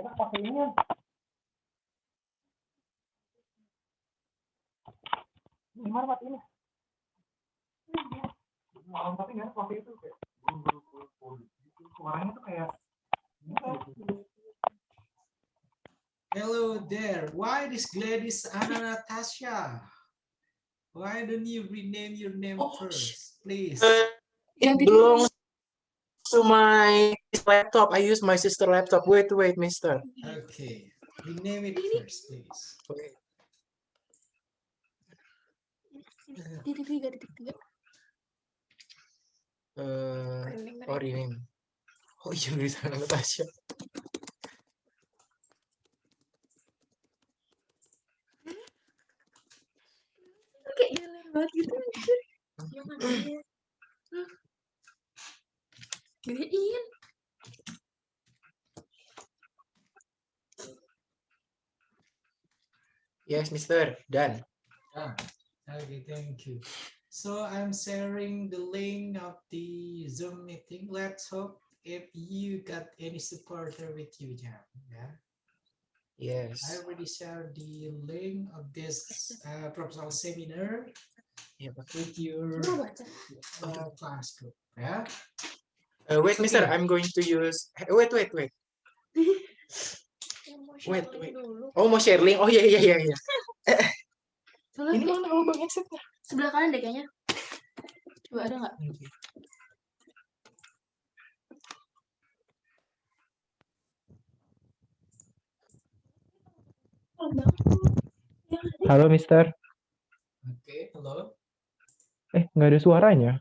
enak pakai ini ya. Gimana Pak ini? Tapi nggak pakai itu kayak suaranya tuh kayak. Hello there. Why this Gladys Anna Natasha? Why don't you rename your name first, please? It belongs to my laptop. I use my sister laptop. Wait, mister. Okay. Rename it first, please. Okay. Rename. Oh iya, bisa Natasha. Kayaknya lewat gitu. Yang mana ya? Gedein. Yes, mister. Done. Okay, thank you. So I'm sharing the link of the Zoom meeting. Let's hope if you got any supporter with you, Jam. Yeah. Yes. I already shared the link of this proposal seminar with your class group. Yeah. Wait, mister. I'm going to use. Wait. Wait. Oh, mau sharing? Oh iya. Ini mana lubang headsetnya? Sebelah kanan deh kayaknya. Coba ada nggak? Halo, mister. Okay, hello. Nggak ada suaranya.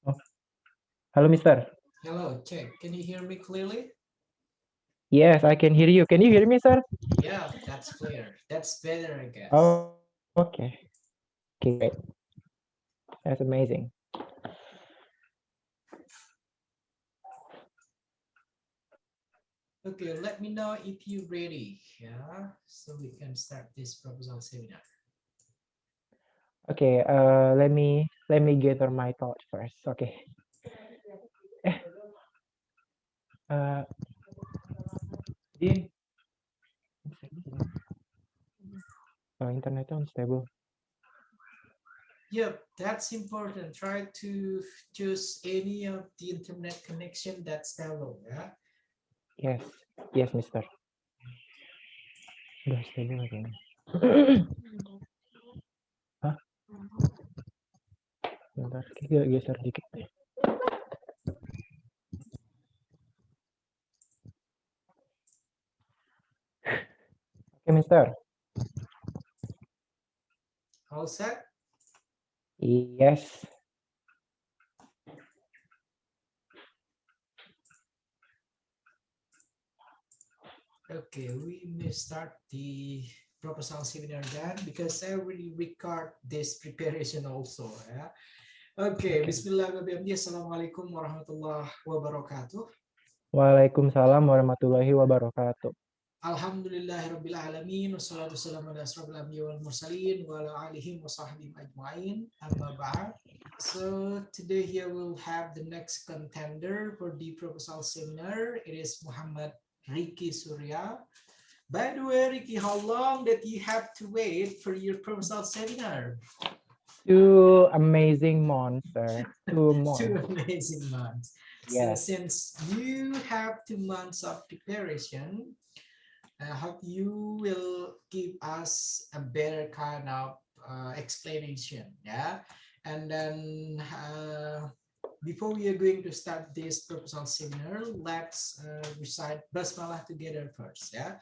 Oh. Halo, mister. Hello, check. Can you hear me clearly? Yes, I can hear you. Can you hear me, sir? Yeah, that's clear. That's better, I guess. Oh, okay. Okay, that's amazing. Okay, let me know if you're ready. Yeah, so we can start this proposal seminar. Okay, let me gather my thoughts first. Okay. Din. Internetnya unstable. Yep, that's important. Try to choose any of the internet connection that's stable. Yeah. Yes, mister. Udah stable lagi. Hah? Bentar, kita geser dikit. Okay, mister. All set? Yes. Okay, we may start the proposal seminar then because I already record this preparation also. Yeah. Okay. Bismillahirrahmanirrahim. Assalamualaikum warahmatullahi wabarakatuh. Waalaikumsalam warahmatullahi wabarakatuh. Alhamdulillahirabbil alamin wassalatu wassalamu ala asrofil anbiya'i wal mursalin wa ala alihi wa sahbihi ajma'in. Amma ba'd. So today here we'll have the next contender for the proposal seminar. It is Muhammad Riki Surya. By the way, Riki, how long did you have to wait for your proposal seminar? 2 amazing months, sir. 2 months. 2 amazing months. Yes. So since you have 2 months of preparation, I hope you will give us a better kind of explanation. Yeah. And then before we are going to start this proposal seminar, let's recite Basmalah together first. Yeah.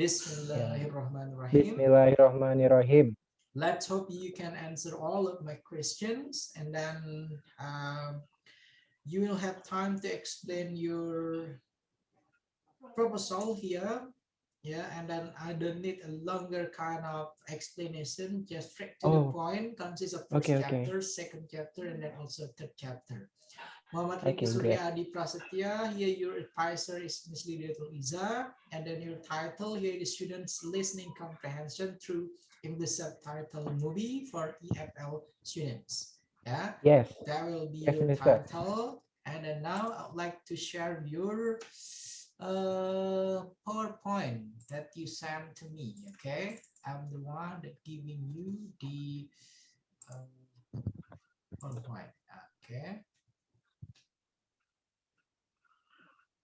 Bismillahirrahmanirrahim. Bismillahirrahmanirrahim. Let's hope you can answer all of my questions, and then you will have time to explain your proposal here. Yeah, and then I don't need a longer kind of explanation, just straight to the point, consists of first chapter, second chapter, and then also third chapter. Muhammad Riki Surya Adi Prasetya, here your advisor is Ms. Lidiatul Iza, and then your title here is Students Listening Comprehension through English Subtitle Movie for EFL students. Yeah. Yes. That will be Yes, your mister. title. And then now I'd like to share your PowerPoint that you sent to me. Okay, I'm the one that giving you the PowerPoint. Okay.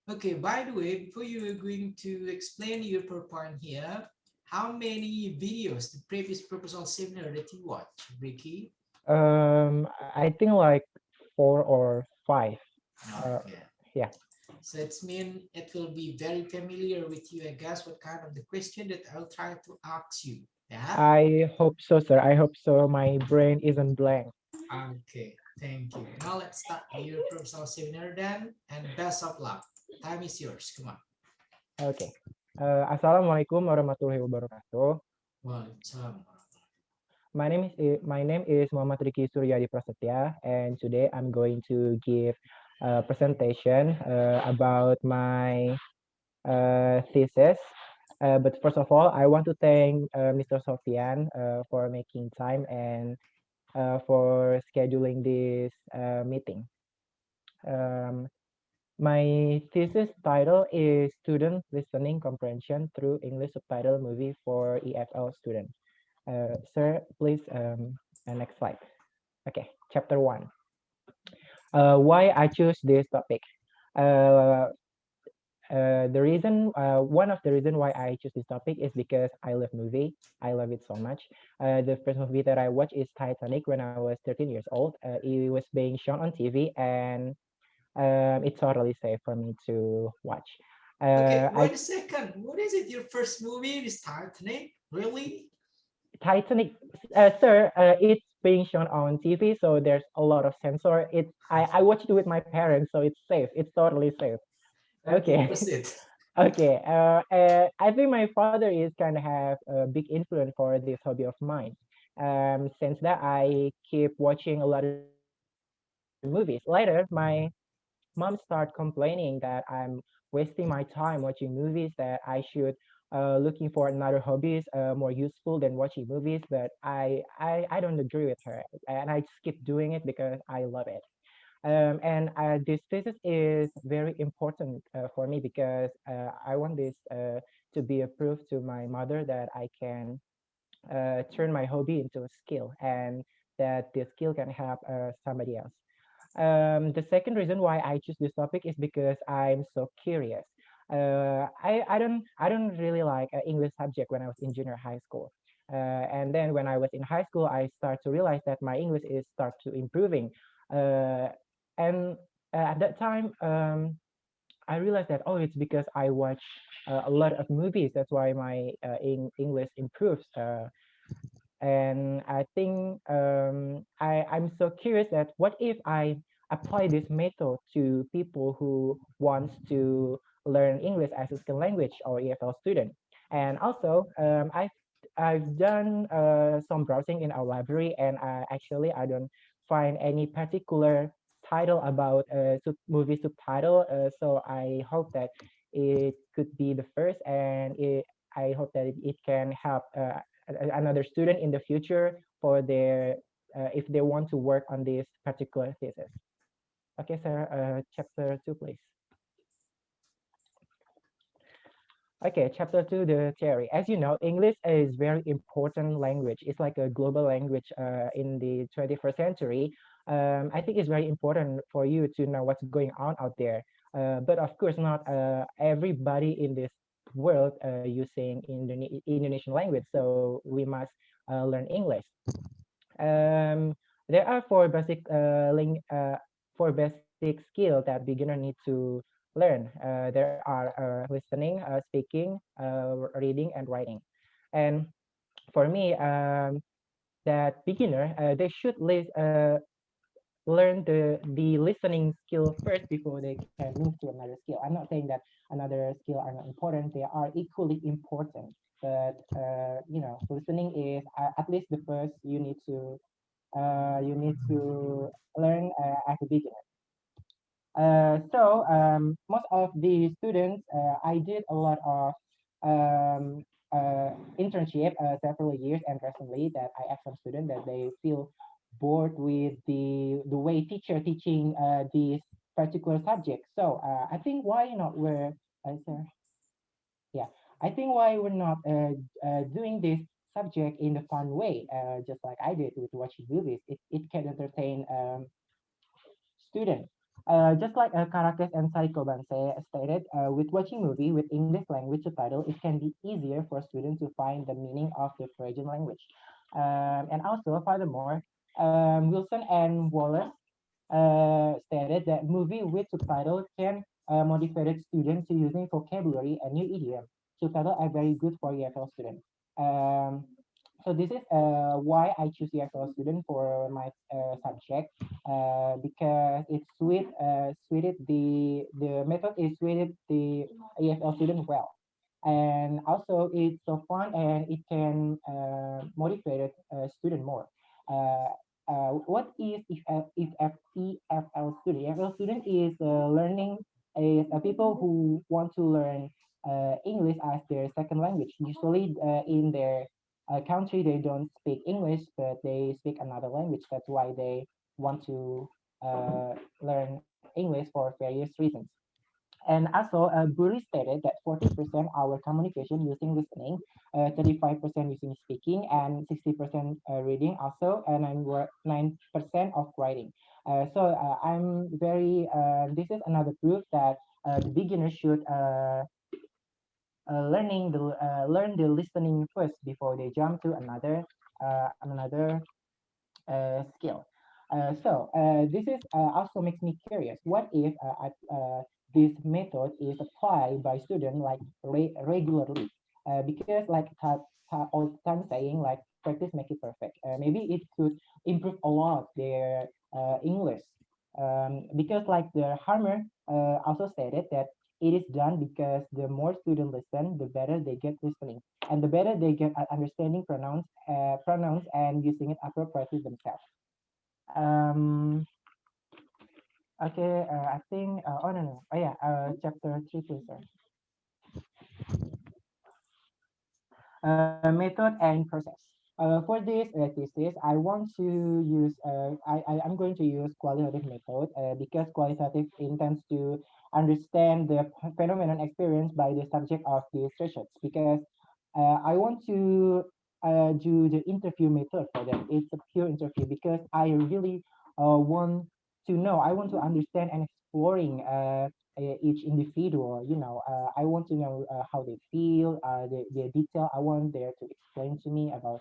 Okay, by the way, before you are going to explain your PowerPoint here, how many videos, the previous proposal seminar that you watched, Ricky? I think like 4 or 5. Okay. Yeah. So it's mean it will be very familiar with you, I guess, what kind of the question that I'll try to ask you. Yeah? I hope so, sir. I hope so. My brain isn't blank. Okay, thank you. Now let's start your proposal seminar then, and best of luck. Time is yours. Come on. Okay. Assalamualaikum warahmatullahi wabarakatuh. Waalaikumsalam. My name is Muhammad Riki Suryadi Prasetya, and today I'm going to give a presentation about my thesis. But first of all, I want to thank Mr. Sofian for making time and for scheduling this meeting. Um, my thesis title is Student Listening Comprehension Through English Subtitle Movie for EFL Students. Sir, please, next slide. Okay, chapter 1. Why I choose this topic. Uh, one of the reason why I choose this topic is because I love movie. I love it so much. The first movie that I watched is Titanic when I was 13 years old. It was being shown on TV, and it's totally safe for me to watch. Okay, I wait a second. What is it? Your first movie is Titanic? Really? Titanic, sir, it's being shown on TV, so there's a lot of censor. I watched it with my parents, so it's safe. It's totally safe. Okay, Okay. proceed. Okay, I think my father is kind of have a big influence for this hobby of mine. Since that I keep watching a lot of movies. Later, my mom start complaining that I'm wasting my time watching movies, that I should looking for another hobbies more useful than watching movies. But I don't agree with her, and I just keep doing it because I love it. And this thesis is very important for me because I want this to be a proof to my mother that I can turn my hobby into a skill, and that this skill can help somebody else. The second reason why I choose this topic is because I'm so curious. I don't really like English subject when I was in junior high school. And then when I was in high school, I start to realize that my English is start to improving. Uh, and at that time, I realized that, oh, it's because I watch a lot of movies. That's why my English improves. And I think I'm so curious that what if I apply this method to people who wants to learn English as a second language or EFL student. And also, I've done some browsing in our library, and actually I don't find any particular title about movie subtitle. So I hope that it could be the first, and I hope that it can help another student in the future for their if they want to work on this particular thesis. Okay, sir. Chapter 2, please. Okay, chapter 2, the theory. As you know, English is very important language. It's like a global language in the 21st century. I think it's very important for you to know what's going on out there. But of course, not everybody in this world using Indonesian language, so we must learn English. Um, there are four basic skills that beginner need to learn. There are listening, speaking, reading, and writing. And for me, that beginner they should learn the listening skill first before they can move to another skill. I'm not saying that another skill are not important; they are equally important. But listening is at least the first you need to learn as a beginner. Most of the students, I did a lot of um, internship several years, and recently that I asked some students that they feel bored with the way teacher teaching this particular subject. So I think why not we're sir, yeah, I think why we're not doing this subject in the fun way, just like I did with watching movies. It can entertain students. Just like Caracas and Psycho stated, with watching movie with English language subtitle, it can be easier for students to find the meaning of the foreign language. And also, furthermore, Wilson and Wallace stated that movie with subtitle can motivate students to using vocabulary and new idiom. Subtitles are very good for EFL students. Um, so this is why I choose EFL student for my subject because it's suited the method is suited the EFL student well, and also it's so fun and it can motivate a student more. Uh, what is if EFL student? EFL student is learning people who want to learn English as their second language. Usually in their country they don't speak English, but they speak another language. That's why they want to learn English for various reasons. And also, Burry stated that 40% our communication using listening, 35% using speaking, and 60% reading also, and 9% of writing. So I'm very, this is another proof that the beginner should learn the listening first before they jump to another skill. This is also makes me curious. What if this method is applied by students like regularly? Because like all the time saying like practice make it perfect. Maybe it could improve a lot their English. Because like the Harmer also stated that it is done because the more students listen, the better they get listening, and the better they get at understanding pronouns and using it appropriately themselves. Um, okay, I think, oh no, no, oh yeah, chapter 3, please, sir. Method and process. For this thesis, I want to use, I'm going to use qualitative method because qualitative intends to understand the phenomenon experienced by the subject of these research because I want to do the interview method for them. It's a pure interview because I really want to know, I want to understand and exploring each individual. I want to know how they feel, the detail. I want there to explain to me about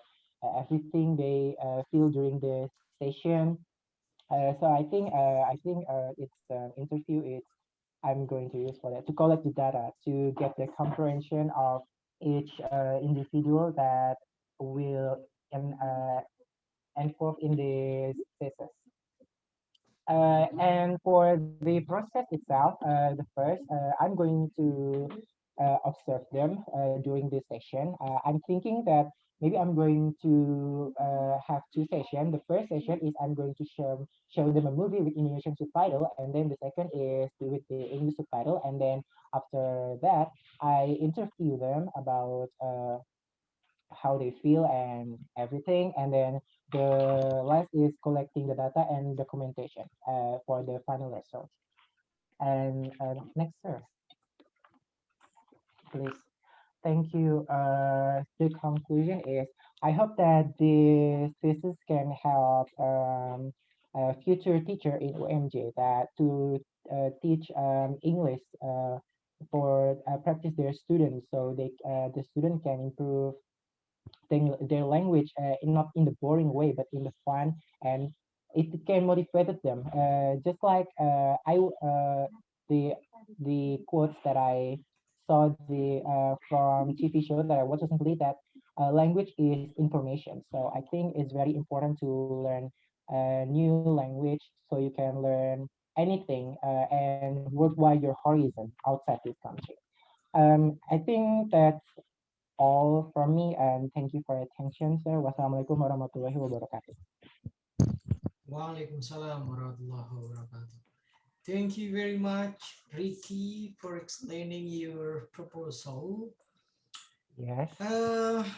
everything they feel during the session. So I think it's interview. It's I'm going to use for that to collect the data to get the comprehension of each individual that will involve in the thesis. And for the process itself, the first, I'm going to observe them during this session. I'm thinking that maybe I'm going to have two sessions. The first session is I'm going to show them a movie with Indonesian subtitle, and then the second is with the English subtitle. And then after that, I interview them about how they feel and everything. And then the last is collecting the data and documentation for the final results. And next, sir, please. Thank you. The conclusion is I hope that this thesis can help a future teacher in OMJ that to teach English for practice their students so the student can improve their language not in the boring way but in the fun, and it can motivate them just like the quotes that I saw from TV show that I watched recently that language is information. So I think it's very important to learn a new language so you can learn anything and worldwide your horizon outside this country. I think that's all from me, and thank you for your attention, sir. Wassalamualaikum warahmatullahi wabarakatuh. Waalaikumsalam warahmatullahi wabarakatuh. Thank you very much, Ricky, for explaining your proposal. Yes.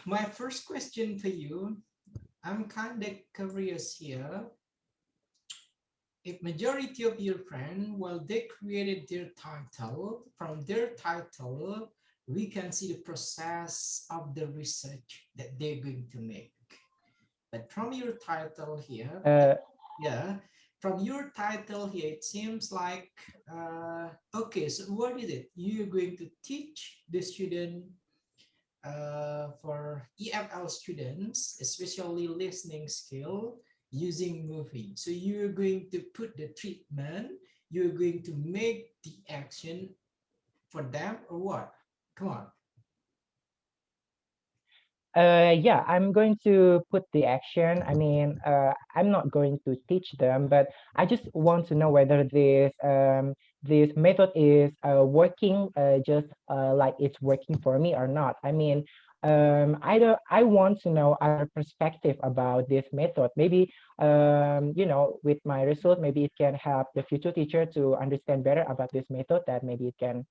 My first question for you, I'm kind of curious here. if majority of your friends, well, they created their title, from their title, we can see the process of the research that they're going to make. But from your title here, yeah, from your title here, it seems like, okay, so what is it? You're going to teach the student for EFL students, especially listening skill using movie. So you're going to put the treatment, you're going to make the action for them or what? Come on. Yeah, I'm going to put the action. I mean, I'm not going to teach them, but I just want to know whether this method is working just like it's working for me or not. I mean, I want to know other perspective about this method. Maybe with my result, maybe it can help the future teacher to understand better about this method. That maybe it can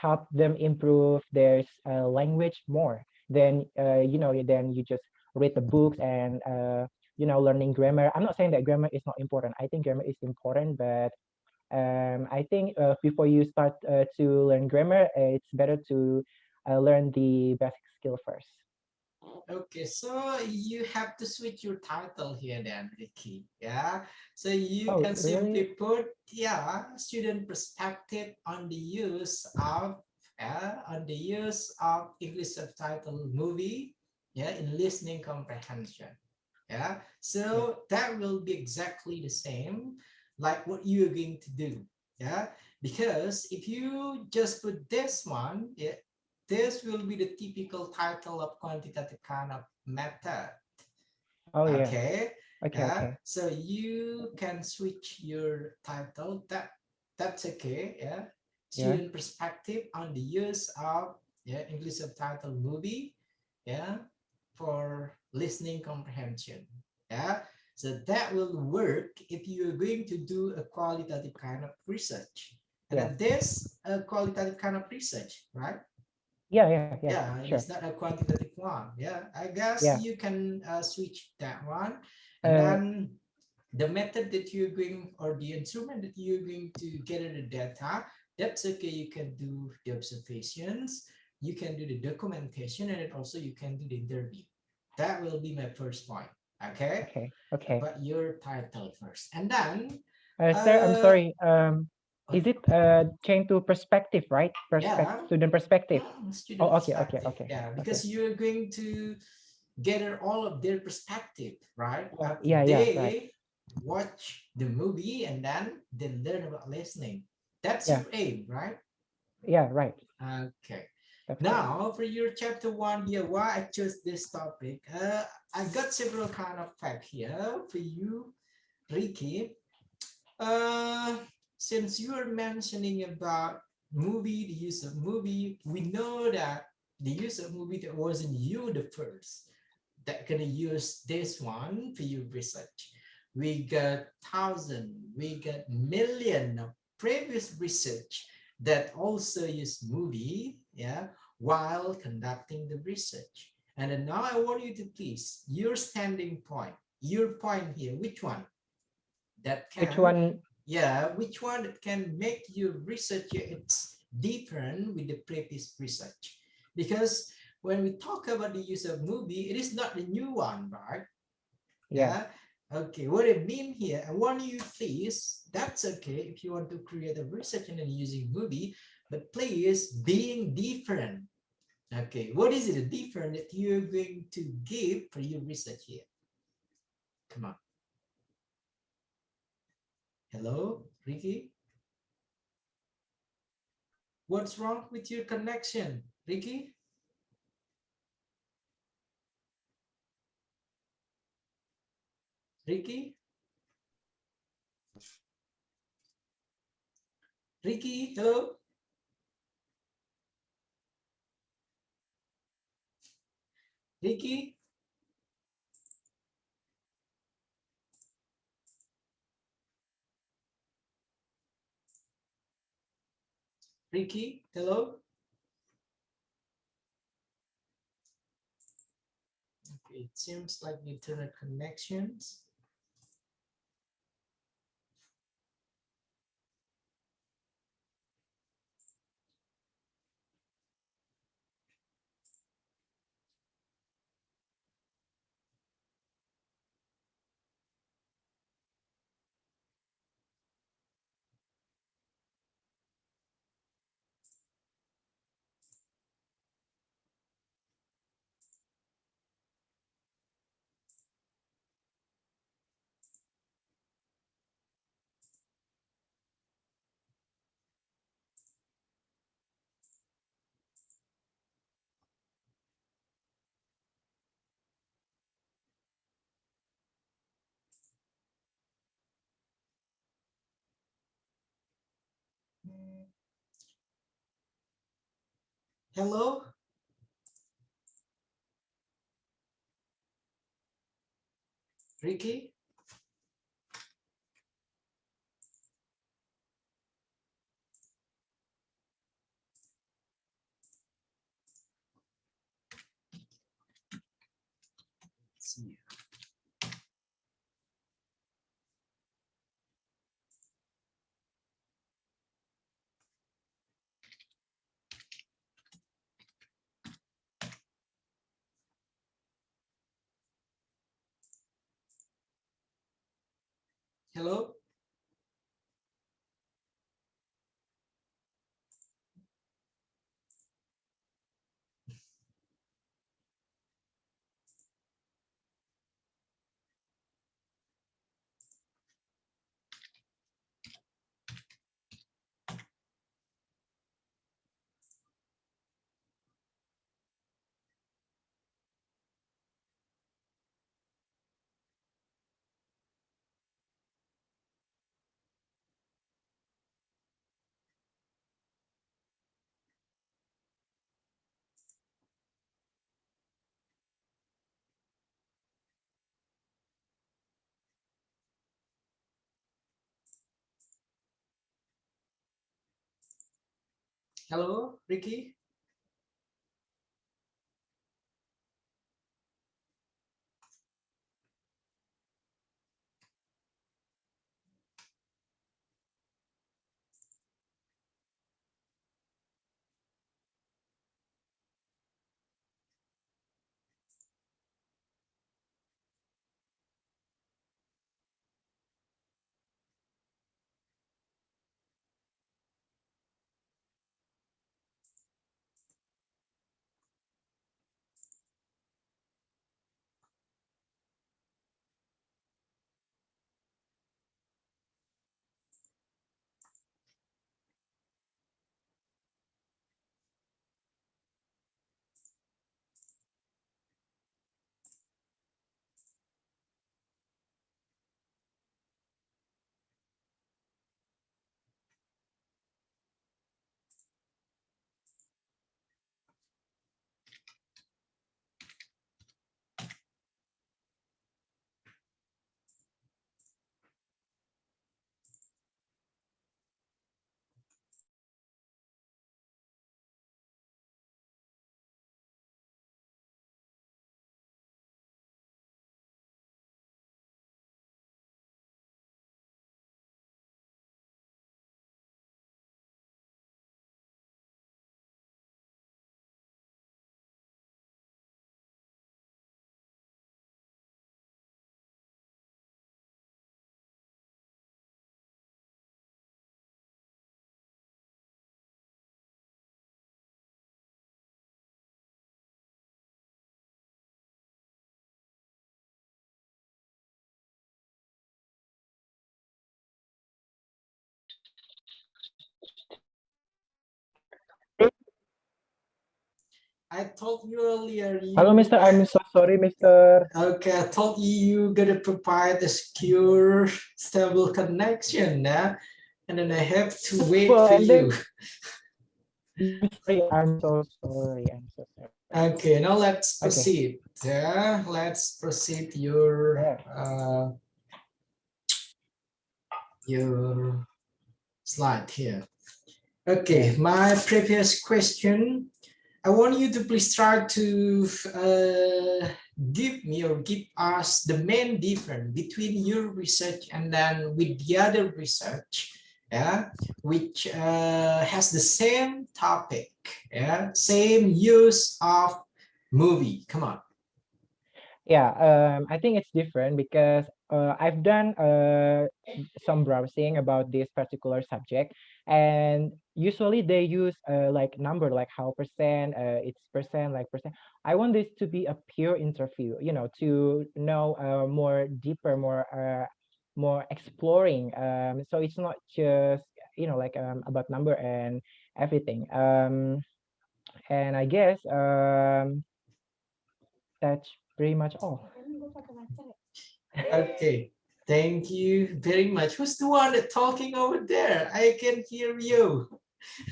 help them improve their language more. Then then you just read the books and learning grammar. I'm not saying that grammar is not important. I think grammar is important, but I think before you start to learn grammar, it's better to learn the basic skill first. Okay, so you have to switch your title here then, Ricky. Yeah. So you Oh, can simply really? put, yeah, student perspective on the use of English subtitle movie, yeah, in listening comprehension. Yeah. Yeah. So that will be exactly the same like what you're going to do. Yeah. Because if you just put this one, yeah, this will be the typical title of quantitative kind of method. Oh, yeah. Okay. Okay, Yeah. okay. So you can switch your title. That's okay. Yeah. Yeah. Student perspective on the use of, yeah, English subtitle movie. Yeah. For listening comprehension. Yeah. So that will work if you're going to do a qualitative kind of research. And Yeah. then this a qualitative kind of research, right? Yeah, yeah, yeah. Yeah, and Sure. it's not a quantitative one. Yeah, I guess Yeah. you can switch that one. And Uh, then the method that you're going, or the instrument that you're going to gather the data, that's okay. You can do the observations, you can do the documentation, and then also you can do the interview. That will be my first point. Okay, okay, okay. but your title first, and then Sir, I'm uh sorry. Is it change to perspective, right? yeah, Student perspective. student Oh, okay, okay, perspective. okay, Yeah, okay. because you're going to gather all of their perspective, right? Yeah, After yeah, yeah, right. they watch the movie and then they learn about listening. That's Yeah, your aim, right? yeah, right. Okay. That's correct. Now for your chapter one, yeah, why I chose this topic. I got several kind of fact here for you, Ricky. Uh, since you are mentioning about movie, the use of movie, we know that the use of movie, that wasn't you the first that gonna use this one for your research. We got thousand, we got million of previous research that also use movie, yeah, while conducting the research. And then now I want you to please your standing point, your point here, which one that Which can, one? yeah, which one that can make your research it's different with the previous research. Because when we talk about the use of movie, it is not the new one, right? Yeah, Yeah. Okay, what I mean here, I want you please, that's okay if you want to create a research and then using movie, but please being different. Okay, what is it different that you're going to give for your research here? Come on. Hello, Ricky? What's wrong with your connection, Ricky? Ricky? Ricky, hello? Ricky? Ricky, hello? Okay, it seems like the internet connections Hello? Riki? See. Hello? Hello, Riki? I told you earlier. Hello, Mr. I'm so sorry, Mr. Okay, I told you gotta provide a secure, stable connection, and then I have to wait Well, for and then you. I'm sorry. I'm so sorry. I'm so sorry. Okay, now let's Okay. proceed. Yeah, let's proceed your Yeah. your slide here. Okay, my previous question. I want you to please try to give me or give us the main difference between your research and then with the other research, yeah, which has the same topic, yeah, same use of movie. Come on. Yeah, I think it's different because I've done some browsing about this particular subject, and usually they use like number, like how percent, it's percent, like percent. I want this to be a pure interview, to know more deeper, more exploring. So it's not just like about number and everything. And I guess that's pretty much all. Okay, thank you very much. Who's the one that talking over there? I can hear you.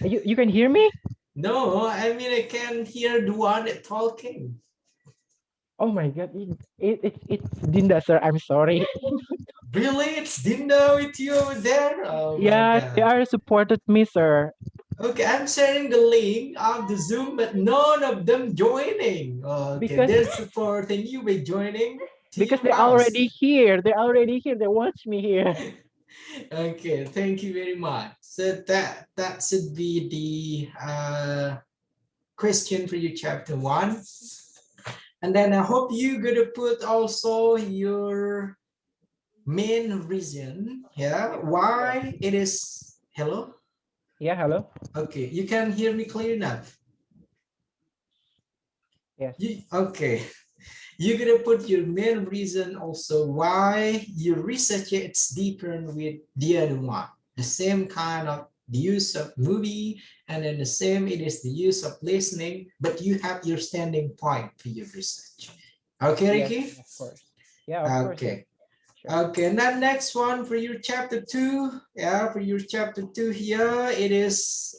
You can hear me? No, I mean I can hear the one that talking. Oh my God, it's Dinda, sir. I'm sorry. Really? It's Dinda with you over there? Oh my Yeah, they God. are supported me, sir. Okay, I'm sharing the link of the Zoom, but none of them joining. Okay, Because they're supporting you by joining because Team they're Mouse. already here. They're already here. They watch me here. Okay, thank you very much. So that should be the question for you, chapter 1. And then I hope you're gonna put also your main reason, yeah, why it is. Hello? Yeah, hello. Okay, you can hear me clear enough. Yes. Okay, you're gonna put your main reason also why you research it. It's different with the other one. The same kind of the use of movie, and then the same it is the use of listening, but you have your standing point for your research. Okay, Yes, Ricky? of course. Yeah, of course, sir. Okay. Sure. Okay, and then next one for your chapter 2. Yeah, for your chapter 2 here, it is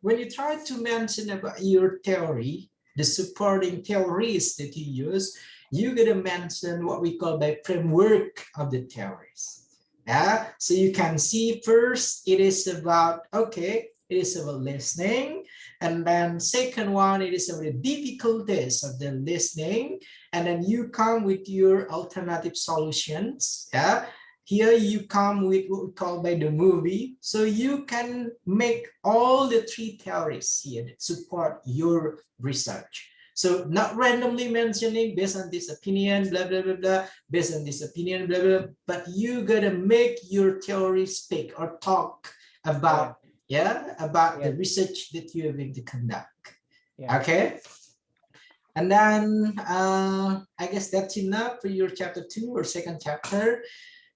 when you try to mention about your theory, the supporting theories that you use, you're gonna mention what we call the framework of the theories. Yeah, so you can see first it is about, okay, it is about listening, and then second one, it is about the difficulties of the listening, and then you come with your alternative solutions. Yeah, here you come with what we call by the movie, so you can make all the 3 theories here that support your research. So not randomly mentioning based on this opinion, blah blah blah blah, based on this opinion, blah blah, but you gotta make your theory speak or talk about, about the Yes. research that you are going to conduct. Yeah. Okay. And then I guess that's enough for your chapter 2 or second chapter.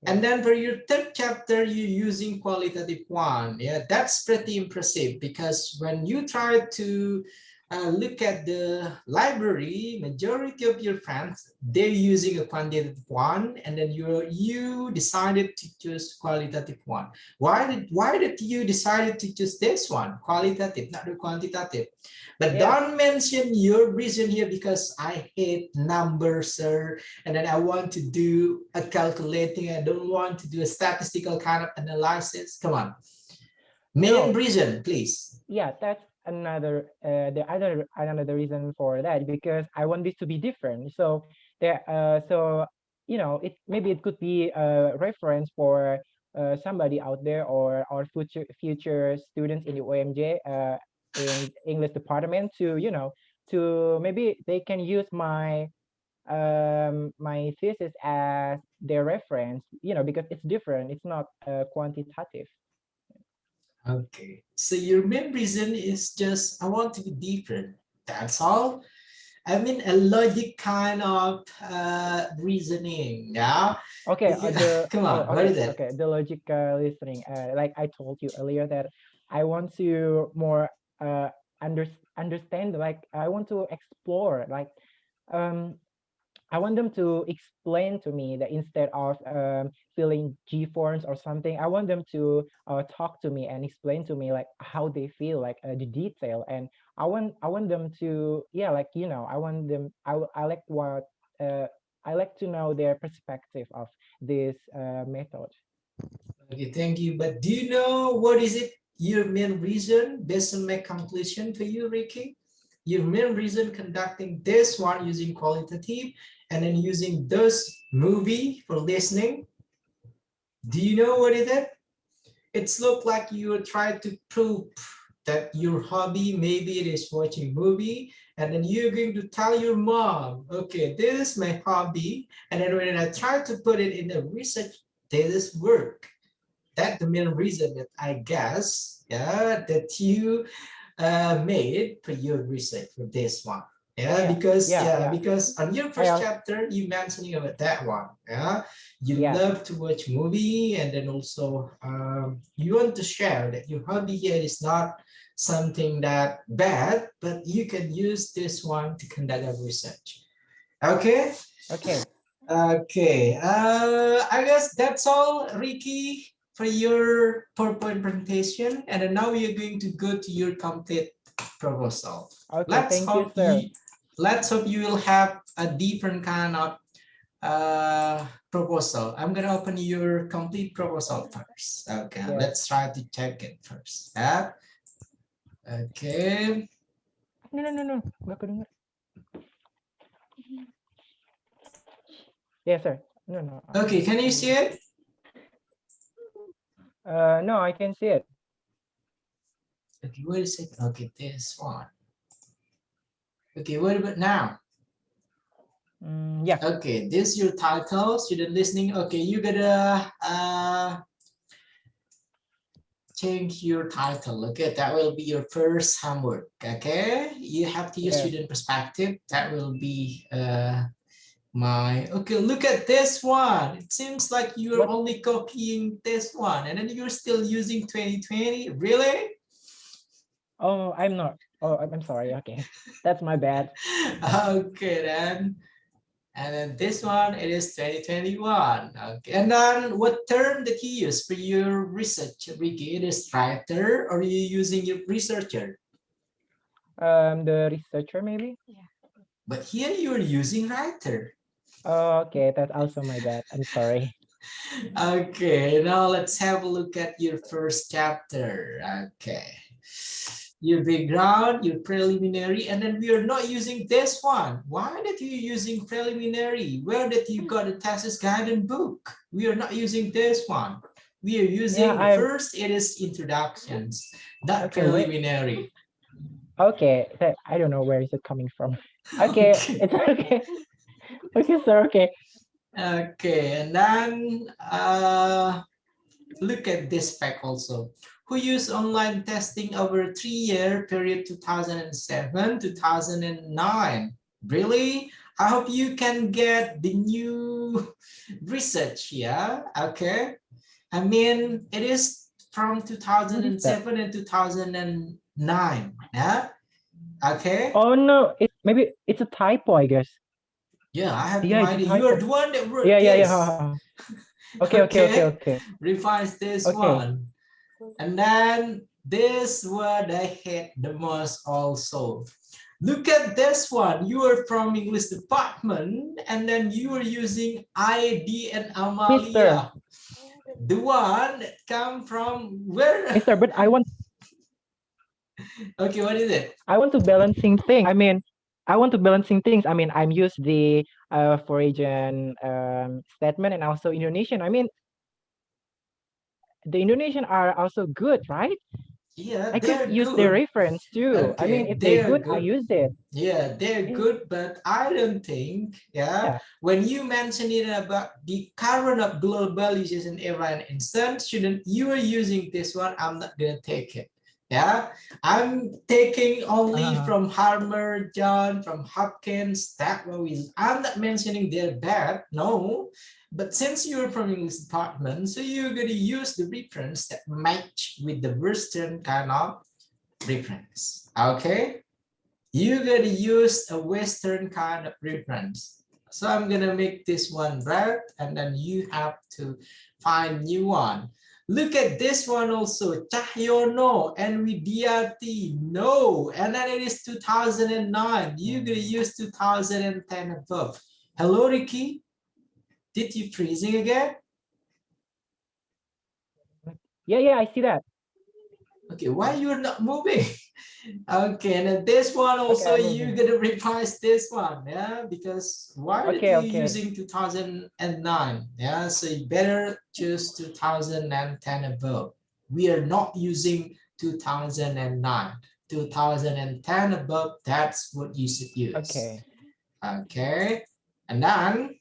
And then for your third chapter, you're using qualitative one. Yeah, that's pretty impressive because when you try to look at the library, majority of your friends, they're using a quantitative one, and then you decided to choose qualitative one. Why did you decided to choose this one, qualitative, not the quantitative? But Yes. don't mention your reason here because I hate numbers, sir, and then I want to do a calculating. I don't want to do a statistical kind of analysis. Come on. Main No. reason, please. Yeah, that's another reason for that, because I want this to be different. So there, so it maybe it could be a reference for somebody out there, or future students in the OMJ, in English department, to to maybe they can use my thesis as their reference, because it's different. It's not quantitative. Okay. So your main reason is just I want to be different. That's all. I mean a logic kind of reasoning. Yeah. Okay, Come on. What okay, is it? okay. The logical listening. Like I told you earlier, that I want to more uh under, understand. Like I want to explore. Like um I want them to explain to me, that instead of feeling G forms or something, I want them to talk to me and explain to me, like how they feel, like the detail. And I want them to, yeah, like I want them. I like what uh, I like to know their perspective of this method. Okay, thank you. But do you know what is it? Your main reason, based on my conclusion for you, Ricky? Your main reason conducting this one using qualitative and then using this movie for listening. Do you know what is it? It's look like you are trying to prove that your hobby, maybe it is watching movie, and then you're going to tell your mom, okay, this is my hobby. And then when I try to put it in the research, this is work. That's the main reason that I guess, yeah, that you made for your research for this one. Oh Yeah, yeah, because yeah, yeah. on your I first chapter you mentioning about that one. Yeah, you Yeah, love to watch movie, and then also you want to share that your hobby here is not something that bad, but you can use this one to conduct a research. Okay. okay. Okay, I guess that's all, Ricky, for your PowerPoint presentation. And then now we are going to go to your complete proposal. Okay, Let's thank you, hope sir. let's hope you will have a different kind of proposal. I'm gonna open your complete proposal first. Okay, Yes. let's try to check it first. Yeah. Okay. No. Nggak kedengar. Yes, sir. No. Okay, can you see it? No, I can see it. Okay, wait a second. Okay, this one. Okay, what about now? Yeah. Okay, this is your title, student listening. Okay, you gotta change your title. Okay, that will be your first homework. Okay, you have to use Yes. student perspective. That will be my. Okay, look at this one. It seems like you're What? only copying this one, and then you're still using 2020. Really? Oh, I'm not. Oh, I'm sorry. Okay, that's my bad. Okay, then. And then this one, it is 2021. Okay. And then what term that you use for your research, Riki? It is writer, or are you using your researcher? The researcher maybe. But here you're using writer. Oh, okay, that's also my bad. I'm sorry. Okay, now let's have a look at your first chapter. Okay. Your background, your preliminary, and then we are not using this one. Why that you using preliminary? Where that you got the thesis guidance book? We are not using this one. We are using the first, it is introductions, not Okay, wait. preliminary. Okay, I don't know where is it coming from. Okay, it's okay. Okay, sir. Okay. Okay, and then look at this fact also. Who used online testing over 3-year period 2007, 2009? Really? I hope you can get the new research here. Okay. I mean, it is from 2007 and 2009. Yeah. Okay. Oh no, maybe it's a typo, I guess. Yeah, I have Yeah, no it's a idea. You are typo. the one that wrote Yeah. this. Okay. Revise this Okay. one. And then this what I hate the most also. Look at this one. You are from English department, and then you are using ID and Amalia. The one that come from where? Mister, but I want. Okay, what is it? I want to balancing things. I mean, I want to balancing things. I mean, I'm used the foreign statement and also Indonesian. I mean, the Indonesian are also good, right? Yeah, I they're could use good. the reference too. Okay, I mean, if they're good, I use it. Yeah, they're good, but I don't think, when you mention it about the current of globalization era and instance, shouldn't you are using this one, I'm not gonna take it. Yeah, I'm taking only from Harmer, John, from Hopkins, that was, I'm not mentioning they're bad, no. But since you're from English department, so you're gonna use the reference that match with the Western kind of reference. Okay, you're gonna use a Western kind of reference. So I'm gonna make this one red, and then you have to find new one. Look at this one also, Cahyono and Widiati, no, and then it is 2009. You're gonna use 2010 above. Hello, Riki. Did you freezing again? Yeah, I see that. Okay, why you're not moving? Okay, and then this one also, Okay, you're gonna revise this one, yeah, because why are you using 2009? Yeah, so you better choose 2010 above. We are not using 2009. 2010 above, that's what you should use. Okay, and then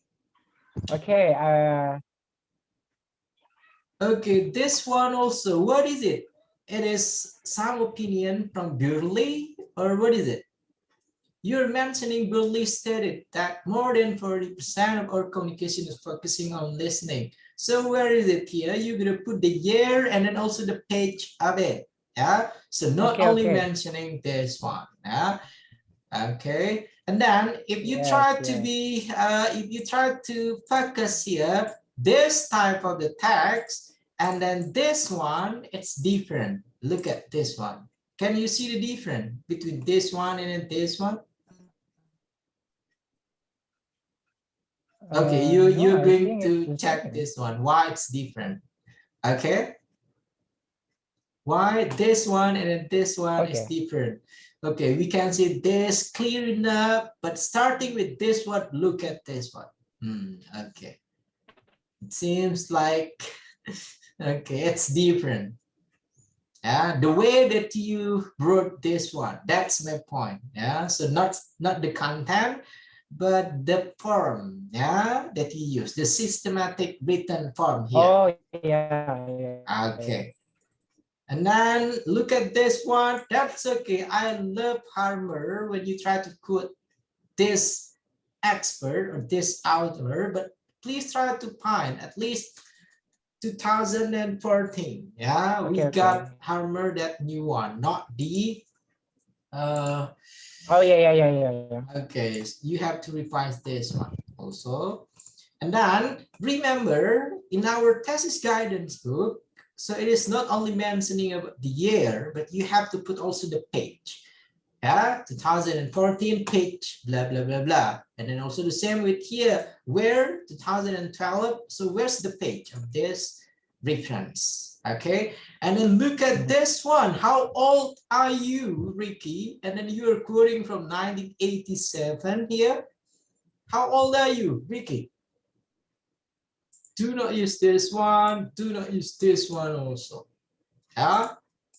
okay, this one also, what is it? It is some opinion from Burley, or what is it? You're mentioning Burley stated that more than 40% of our communication is focusing on listening. So where is it here? You're gonna put the year and then also the page of it. Yeah. So not only mentioning this one. Yeah. Okay. And then if you try to be, if you try to focus here, this type of the text, and then this one, it's different. Look at this one. Can you see the difference between this one and then this one? Okay, No, you're I going think to it's the check same. this one, why it's different. Okay, why this one and then this one is Okay. different. Okay, we can see this clear enough, but starting with this one, look at this one. Okay, it seems like okay, it's different. Yeah, the way that you wrote this one, that's my point. Yeah, so not the content, but the form, yeah, that you use, the systematic written form here. Oh yeah. Okay. And then look at this one. That's okay. I love Harmer when you try to quote this expert or this author, but please try to find at least 2014. Yeah, we Okay. got Harmer, that new one, not the Oh yeah. okay, you have to revise this one also. And then remember, in our thesis guidance book, so it is not only mentioning about the year, but you have to put also the page. Yeah, 2014 page, blah, blah, blah, blah. And then also the same with here, where 2012, so where's the page of this reference? Okay, and then look at this one. How old are you, Ricky? And then you are quoting from 1987 here. How old are you, Ricky? Do not use this one. Do not use this one also. Yeah.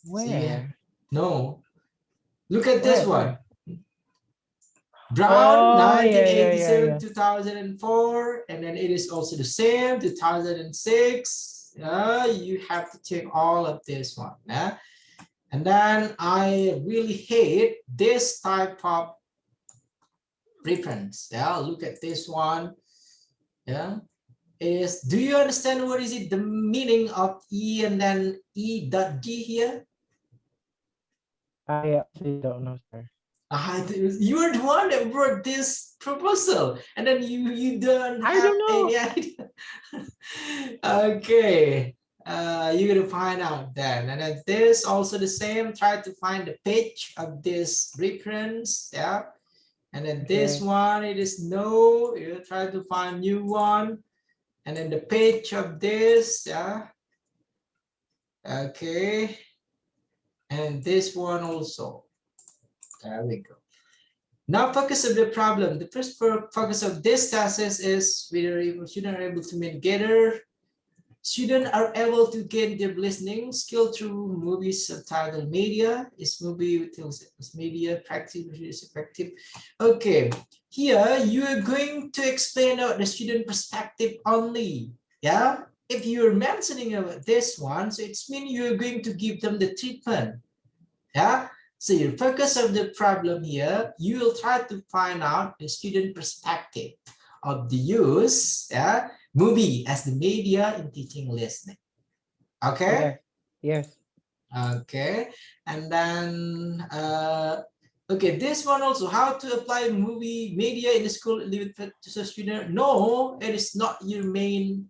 Where? So yeah. No. Look at this one. Where? Brown, Oh, 1987, yeah. 2004. And then it is also the same, 2006. Yeah, you have to take all of this one. Yeah. And then I really hate this type of reference. Yeah, look at this one. Yeah. Is, do you understand what is it, the meaning of E and then E dot G here? I actually don't know, sir. You are the one that wrote this proposal, and then you don't I have don't know. any idea. Okay, you're gonna find out then. And then this also the same. Try to find the page of this reference, yeah. And then this Okay. one, it is no. You try to find new one. And then the page of this, yeah. Okay. And this one also. There we go. Now focus of the problem. The first focus of this thesis is whether students are able to together. Students are able to gain their listening skill through movies subtitled media. Is movie media practice is effective? Okay, here you are going to explain out the student perspective only. Yeah, if you're mentioning about this one, so it's mean you're going to give them the treatment. Yeah, so your focus of the problem here, you will try to find out the student perspective of the use, yeah, movie as the media in teaching listening. Okay? Yes. Okay. And then, okay, this one also, how to apply movie media in the school to the student. No, it is not your main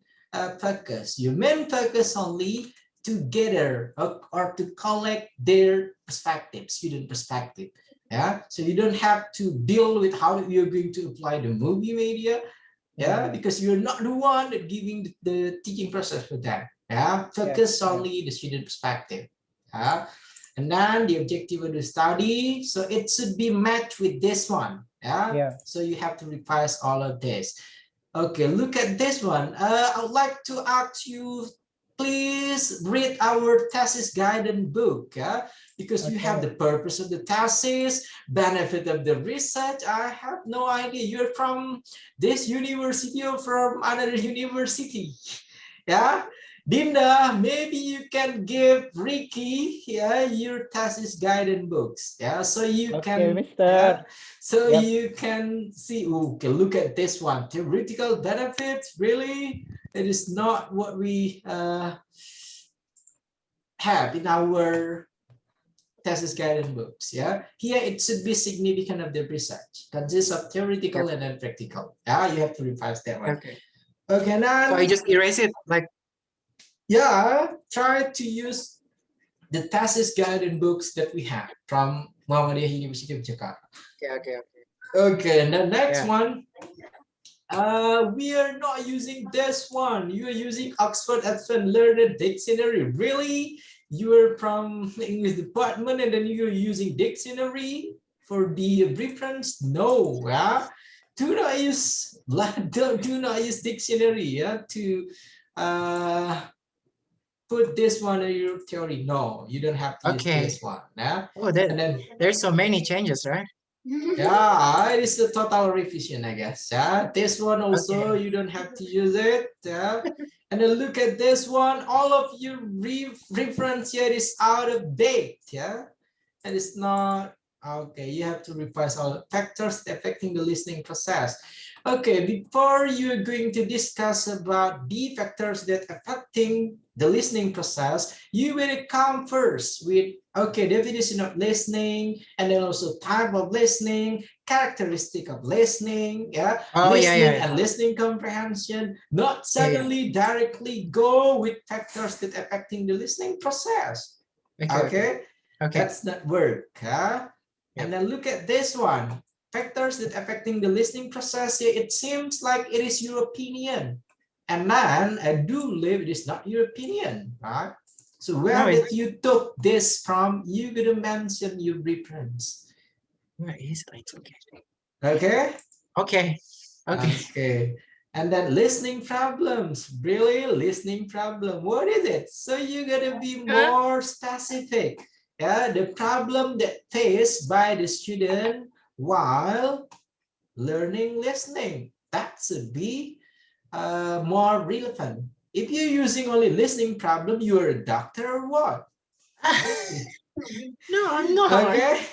focus. Your main focus only to gather or to collect their perspective, student perspective. Yeah, so you don't have to deal with how you're going to apply the movie media. Yeah, because you're not the one that giving the teaching process for them. Yeah, focus only the student perspective. Yeah, and then the objective of the study, so it should be matched with this one. Yeah, so you have to revise all of this. Okay, look at this one. I would like to ask you, please read our thesis guidance book, yeah? Because you have the purpose of the thesis, benefit of the research. I have no idea. You're from this university or from another university, yeah? Dinda, maybe you can give Ricky, yeah, your thesis guidance books, yeah, so you can, Mister. yeah, so you can see. Okay, look at this one. Theoretical benefits, really, it is not what we have in our thesis guidance books. Yeah, here it should be significant of the research, consists of theoretical and then practical. Yeah, you have to revise that one. Okay, now So I just erase it, like. yeah, try to use the thesis guidance books that we have from Muhammadiyah University of Jakarta. Okay. Okay, and the next Yeah. one, we are not using this one. You are using Oxford Advanced Learner Dictionary. Really? You are from English department and then you're using dictionary for the reference? No, yeah. Do not use dictionary, yeah, to put this one in your theory. No, you don't have to use Okay. this one. Yeah. Oh, And then there's so many changes, right? yeah, it is a total revision, I guess. Yeah, this one also you don't have to use it. Yeah. And then look at this one. All of your reference here is out of date. Yeah, and it's not okay. You have to revise all factors affecting the listening process. Okay, before you're going to discuss about the factors that affecting the listening process, you will come first with okay, definition of listening, and then also type of listening, characteristic of listening, yeah, Oh, listening yeah. and listening comprehension, not Yeah, yeah. suddenly directly go with factors that affecting the listening process. Okay. Okay. That's not work, huh? Yep. And then look at this one. Factors that affecting the listening process here, it seems like it is your opinion. And then I do believe it is not your opinion, right? So where No, did you took this from? You gonna mention your reference. where is it? Okay. Okay? Okay. Okay. And then listening problems, really listening problem. What is it? So you gotta be more specific. Yeah, the problem that faced by the student while learning listening. That should be more relevant. If you're using only listening problem, you're a doctor or what? No, I'm not. Okay.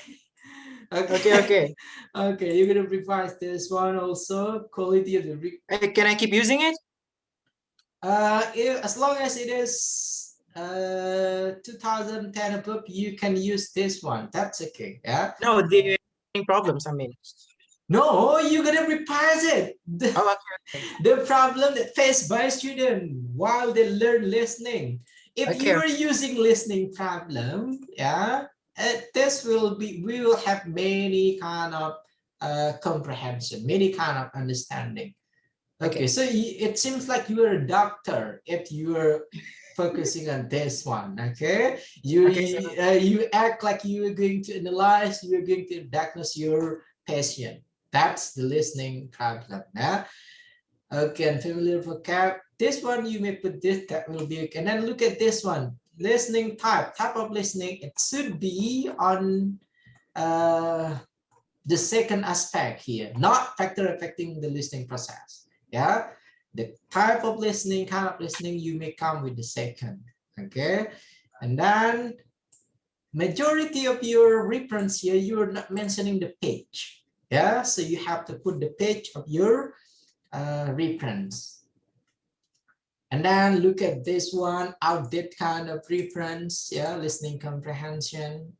Okay. Okay, you're gonna revise this one also. Quality of the Hey, can I keep using it? as long as it is 2010 above, you can use this one. That's okay. Yeah. No, the problems, I mean. No, you're gonna revise it. Oh, okay. The problem that faced by student while they learn listening. If Okay. you are using listening problem, yeah, this will be, we will have many kind of comprehension, many kind of understanding. Okay, so it seems like you are a doctor if you are focusing on this one. Okay, you act like you are going to analyze, you are going to diagnose your patient. That's the listening problem. Yeah. Okay, and familiar vocab. This one you may put this, that will be okay. And then look at this one. Listening type of listening. It should be on the second aspect here, not factor affecting the listening process. Yeah, the type of listening, kind of listening, you may come with the second. Okay, and then majority of your reference here, you're not mentioning the page. Yeah, so you have to put the page of your reference. And then look at this one, outdated kind of reference. Yeah, listening comprehension.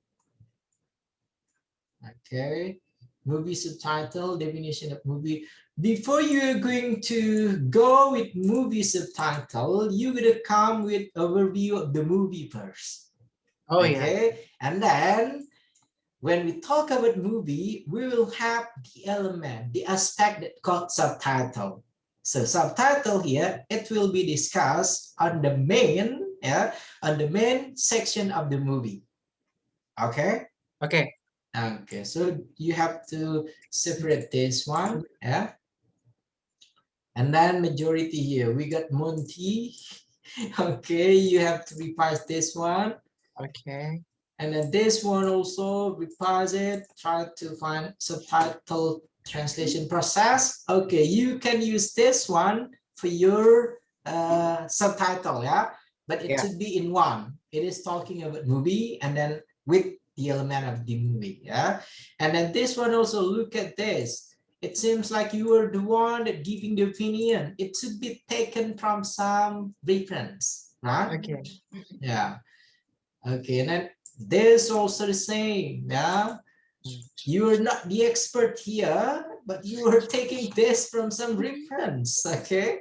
Okay, movie subtitle, definition of movie. Before you're going to go with movie subtitle, you're gonna come with overview of the movie first. Oh, okay? yeah. And then when we talk about movie, we will have the element, the aspect that called subtitle. So subtitle here, it will be discussed on the main, on the main section of the movie. Okay? Okay. Okay, so you have to separate this one, yeah? And then majority here, we got Monty. Okay, you have to revise this one. Okay. And then this one also, revise it, try to find subtitle translation process. Okay, you can use this one for your subtitle, yeah? But it should be in one. It is talking about movie and then with the element of the movie, yeah? And then this one also, look at this. It seems like you are the one that giving the opinion. It should be taken from some reference, right? Okay. Yeah. Okay, and then this also the same, yeah? You are not the expert here, but you are taking this from some reference, okay?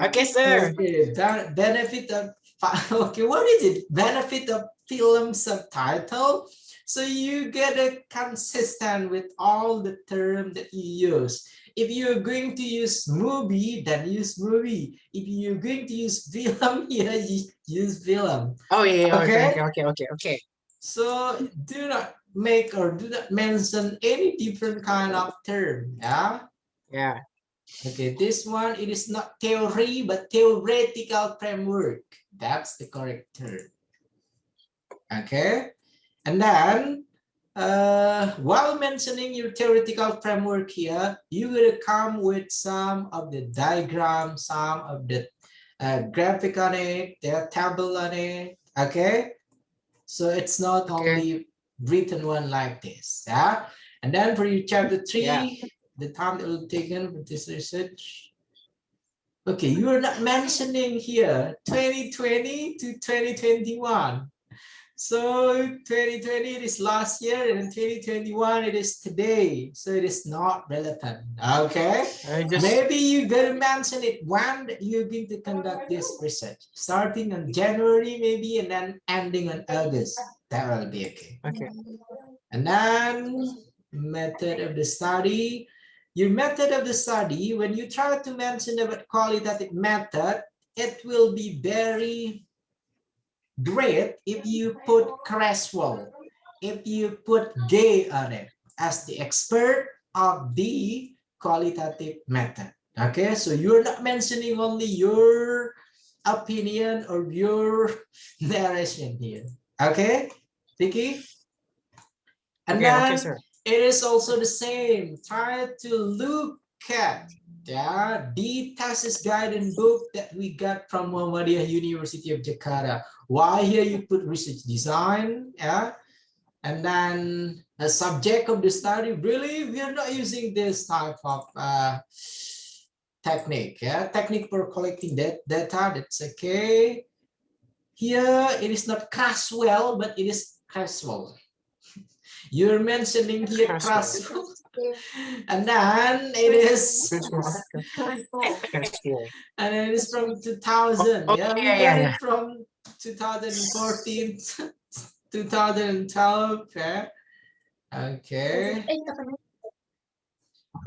Okay, sir. Okay, benefit of Okay, what is it? Benefit of film subtitle. So you get a consistent with all the term that you use. If you're going to use movie, then use movie. If you're going to use film, yeah, you use film. Oh yeah, Okay. okay. So do not make or do not mention any different kind of term. Yeah. Yeah. Okay, this one, it is not theory, but theoretical framework. That's the correct term. Okay, and then while mentioning your theoretical framework here, you will come with some of the diagrams, some of the graphic on it, the table on it. Okay, so it's not only written one like this. Yeah, and then for your chapter 3, the time that will taken for this research. Okay, you are not mentioning here 2020 to 2021. So 2020 it is last year, and 2021 it is today. So it is not relevant. Okay. Maybe you're gonna mention it when you're going to conduct this research, starting on January maybe, and then ending on August. That will be okay. Okay. And then method of the study. Your method of the study, when you try to mention about qualitative method, it will be very great if you put Creswell, if you put Gay on it as the expert of the qualitative method. Okay, so you're not mentioning only your opinion or your narration here. Okay, Riki? And then sir. it is also the same. Try to look at the thesis guidance book that we got from Muhammadiyah University of Jakarta. Why here you put research design, and then a subject of the study. Really, we are not using this type of technique. Technique for collecting that data. That's okay. Here it is not Creswell, but it is Creswell. You're mentioning here Creswell. And then it is, and it is from 2000. Yeah, we got it from 2014, 2012. Yeah. Okay.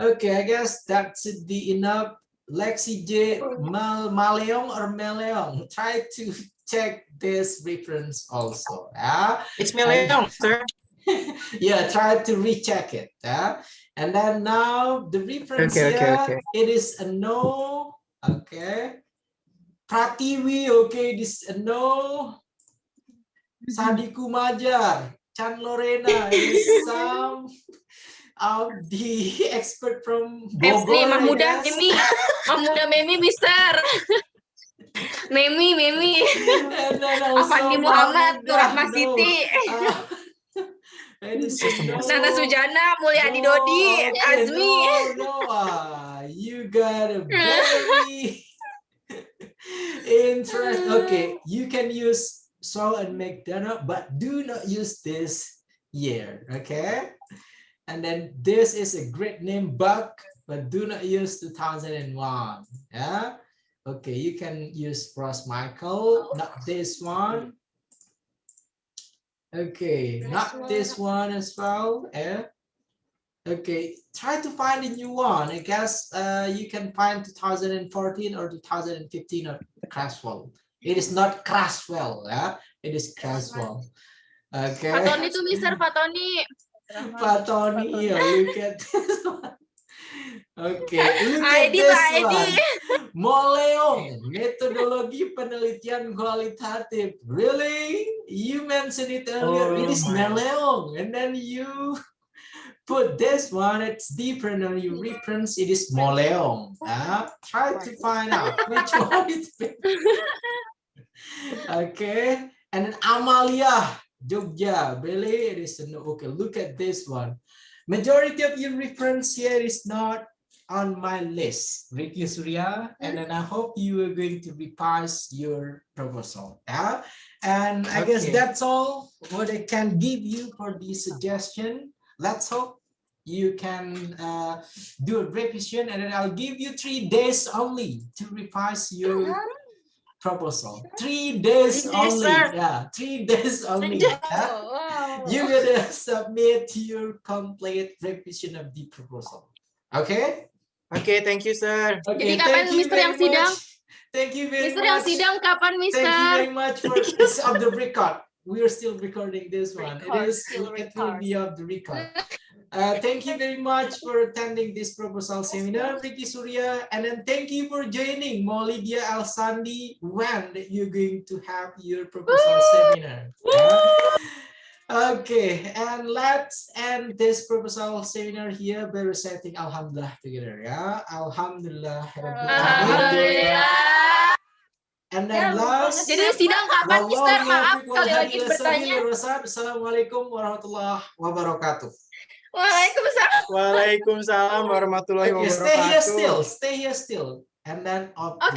Okay, I guess that should be enough. Lexi J. Maleong or Meleong. Try to check this reference also. It's Meleong, sir. Yeah, try to recheck it. And then now the reference here, it is a no. Okay. Pratiwi, okay, this is a no. Sadiku Majar, Chan Lorena, it is some of the expert from Bogor. Mahmudah Memi, Mister. Memi. And then also Afandi Muhammad, Rahma no. Siti. It is a no. Nana Sujana, Mulyadi Dodi, Okay, Azmi. no. You got a very interesting. Okay, you can use so and make dinner, but do not use this year. Okay, and then this is a great name, Buck, but do not use 2001. Yeah. Okay, you can use Ross Michael, not this one. Okay, not this one as well. Yeah. Okay, try to find a new one. I guess you can find 2014 or 2015 or Creswell. It is not Creswell, yeah. It is Creswell. Okay. Patoni tuh Mister Patoni. Patoni, yeah, look at this one. Okay, look at this one. Moleong, metodologi penelitian kualitatif. Really? You mentioned it earlier. It is Meleong, and then you put this one. It's different on your reference. It is Moleong. Try to find out which one it is. Okay, and then Amalia, Jogja. Really? It is no. Okay, look at this one. Majority of your reference here is not on my list, Riki Surya, and then I hope you are going to revise your proposal. Yeah, and I guess that's all what I can give you for this suggestion. Let's hope you can do a revision, and then I'll give you 3 days only to revise your proposal. 3 days 3 days, only. sir. Yeah, 3 days only. Oh, Yeah. wow. You gotta submit your complete revision of the proposal. Okay? Okay, thank you, sir. Okay, Jadi kapan thank you Mister yang very sidang? much. Thank you very Mister yang much. sidang kapan, Thank you Mister? very much for it's of the record. We are still recording this one. Record, It will record. be of the record. Thank you very much for attending this proposal seminar, Riki Surya, and then thank you for joining Maulidia Al Sandi when you're going to have your proposal seminar. Okay, and let's end this proposal seminar here by reciting Alhamdulillah together. Yeah, Alhamdulillah. Alhamdulillah. And then last. Jadi sidang kapan, Mister? Maaf sekali lagi bertanya. Assalamualaikum warahmatullahi wabarakatuh. Waalaikumsalam. Waalaikumsalam warahmatullahi Okay, wabarakatuh. stay here still. And then Oke.